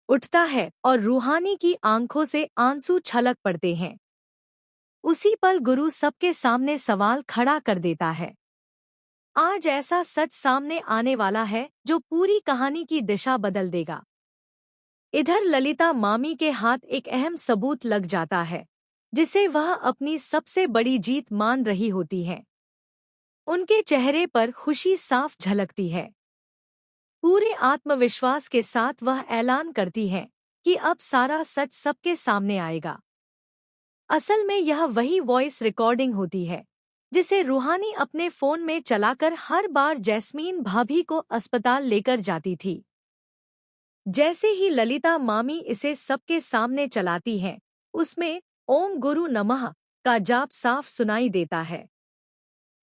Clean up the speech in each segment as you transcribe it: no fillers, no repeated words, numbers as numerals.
उठता है और रूहानी की आंखों से आंसू छलक पड़ते हैं। उसी पल गुरु सबके सामने सवाल खड़ा कर देता है। आज ऐसा सच सामने आने वाला है जो पूरी कहानी की दिशा बदल देगा। इधर ललिता मामी के हाथ एक अहम सबूत लग जाता है, जिसे वह अपनी सबसे बड़ी जीत मान रही होती है। उनके चेहरे पर खुशी साफ झलकती है। पूरे आत्मविश्वास के साथ वह ऐलान करती है कि अब सारा सच सबके सामने आएगा। असल में यह वही वॉइस रिकॉर्डिंग होती है जिसे रूहानी अपने फोन में चलाकर हर बार जैस्मीन भाभी को अस्पताल लेकर जाती थी। जैसे ही ललिता मामी इसे सबके सामने चलाती हैं, उसमें ओम गुरु नमः का जाप साफ सुनाई देता है।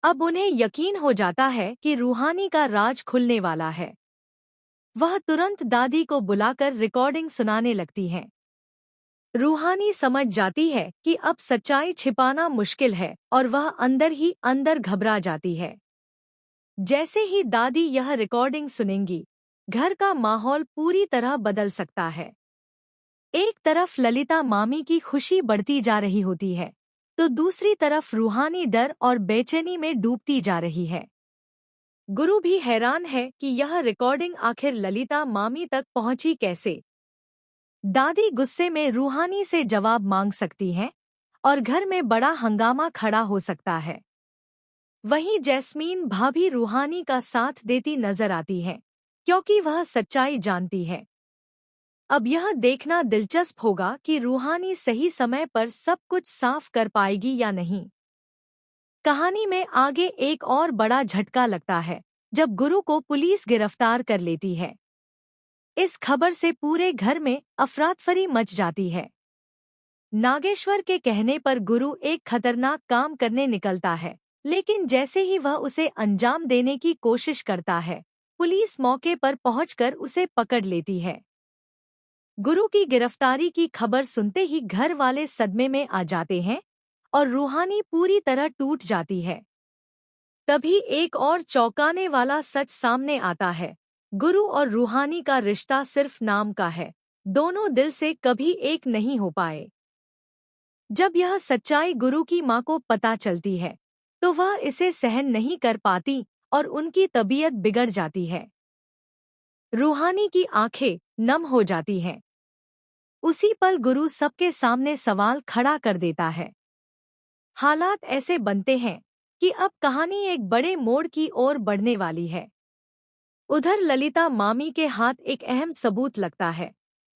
अब उन्हें यकीन हो जाता है कि रूहानी का राज खुलने वाला है। वह तुरंत दादी को बुलाकर रिकॉर्डिंग सुनाने लगती हैं। रूहानी समझ जाती है कि अब सच्चाई छिपाना मुश्किल है और वह अंदर ही अंदर घबरा जाती है। जैसे ही दादी यह रिकॉर्डिंग सुनेंगी, घर का माहौल पूरी तरह बदल सकता है। एक तरफ ललिता मामी की खुशी बढ़ती जा रही होती है, तो दूसरी तरफ रूहानी डर और बेचैनी में डूबती जा रही है। गुरु भी हैरान है कि यह रिकॉर्डिंग आखिर ललिता मामी तक पहुंची कैसे। दादी गुस्से में रूहानी से जवाब मांग सकती हैं और घर में बड़ा हंगामा खड़ा हो सकता है। वहीं जैस्मीन भाभी रूहानी का साथ देती नजर आती है, क्योंकि वह सच्चाई जानती है। अब यह देखना दिलचस्प होगा कि रूहानी सही समय पर सब कुछ साफ कर पाएगी या नहीं। कहानी में आगे एक और बड़ा झटका लगता है जब गुरु को पुलिस गिरफ्तार कर लेती है। इस खबर से पूरे घर में अफरातफरी मच जाती है। नागेश्वर के कहने पर गुरु एक खतरनाक काम करने निकलता है, लेकिन जैसे ही वह उसे अंजाम देने की कोशिश करता है, पुलिस मौके पर पहुंचकर उसे पकड़ लेती है। गुरु की गिरफ्तारी की खबर सुनते ही घर वाले सदमे में आ जाते हैं और रूहानी पूरी तरह टूट जाती है। तभी एक और चौंकाने वाला सच सामने आता है। गुरु और रूहानी का रिश्ता सिर्फ नाम का है, दोनों दिल से कभी एक नहीं हो पाए। जब यह सच्चाई गुरु की मां को पता चलती है, तो वह इसे सहन नहीं कर पाती और उनकी तबीयत बिगड़ जाती है। रूहानी की आंखें नम हो जाती हैं। उसी पल गुरु सबके सामने सवाल खड़ा कर देता है। हालात ऐसे बनते हैं कि अब कहानी एक बड़े मोड़ की ओर बढ़ने वाली है। उधर ललिता मामी के हाथ एक अहम सबूत लगता है,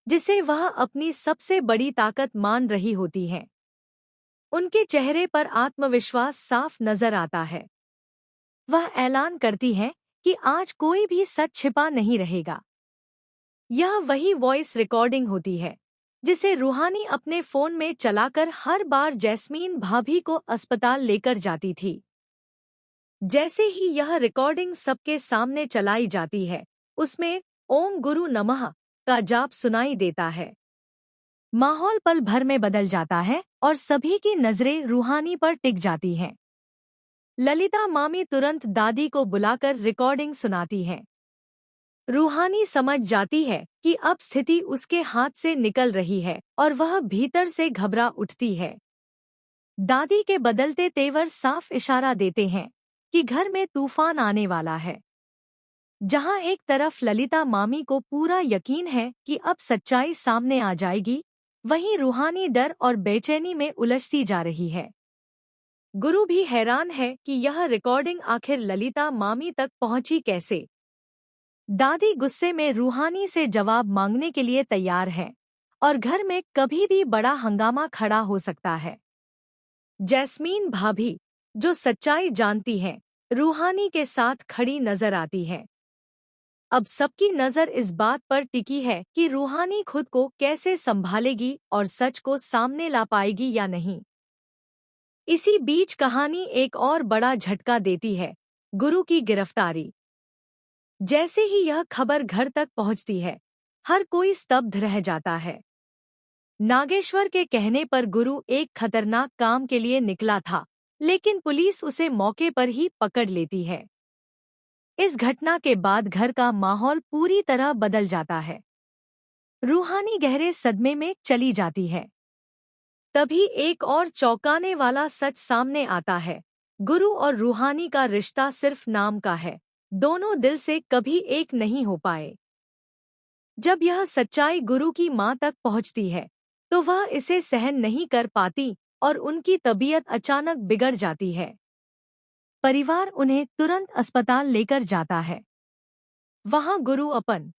जिसे वह अपनी सबसे बड़ी ताकत मान रही होती हैं। उनके चेहरे पर आत्मविश्वास साफ नजर आता है। वह ऐलान करती हैं कि आज कोई भी सच छिपा नहीं रहेगा। यह वही वॉइस रिकॉर्डिंग होती है जिसे रूहानी अपने फोन में चलाकर हर बार जैस्मीन भाभी को अस्पताल लेकर जाती थी। जैसे ही यह रिकॉर्डिंग सबके सामने चलाई जाती है, उसमें ओम गुरु नमः का जाप सुनाई देता है। माहौल पल भर में बदल जाता है और सभी की नजरें रूहानी पर टिक जाती हैं। ललिता मामी तुरंत दादी को बुलाकर रिकॉर्डिंग सुनाती हैं। रूहानी समझ जाती है कि अब स्थिति उसके हाथ से निकल रही है और वह भीतर से घबरा उठती है। दादी के बदलते तेवर साफ इशारा देते हैं कि घर में तूफान आने वाला है। जहां एक तरफ ललिता मामी को पूरा यकीन है कि अब सच्चाई सामने आ जाएगी, वहीं रूहानी डर और बेचैनी में उलझती जा रही है। गुरु भी हैरान है कि यह रिकॉर्डिंग आखिर ललिता मामी तक पहुंची कैसे। दादी गुस्से में रूहानी से जवाब मांगने के लिए तैयार है और घर में कभी भी बड़ा हंगामा खड़ा हो सकता है। जैस्मीन भाभी, जो सच्चाई जानती है, रूहानी के साथ खड़ी नजर आती है। अब सबकी नजर इस बात पर टिकी है कि रूहानी खुद को कैसे संभालेगी और सच को सामने ला पाएगी या नहीं। इसी बीच कहानी एक और बड़ा झटका देती है, गुरु की गिरफ्तारी। जैसे ही यह खबर घर तक पहुंचती है, हर कोई स्तब्ध रह जाता है। नागेश्वर के कहने पर गुरु एक खतरनाक काम के लिए निकला था, लेकिन पुलिस उसे मौके पर ही पकड़ लेती है। इस घटना के बाद घर का माहौल पूरी तरह बदल जाता है। रूहानी गहरे सदमे में चली जाती है। तभी एक और चौंकाने वाला सच सामने आता है। गुरु और रूहानी का रिश्ता सिर्फ नाम का है, दोनों दिल से कभी एक नहीं हो पाए। जब यह सच्चाई गुरु की मां तक पहुंचती है, तो वह इसे सहन नहीं कर पाती और उनकी तबीयत अचानक बिगड़ जाती है। परिवार उन्हें तुरंत अस्पताल लेकर जाता है। वहां गुरु अपन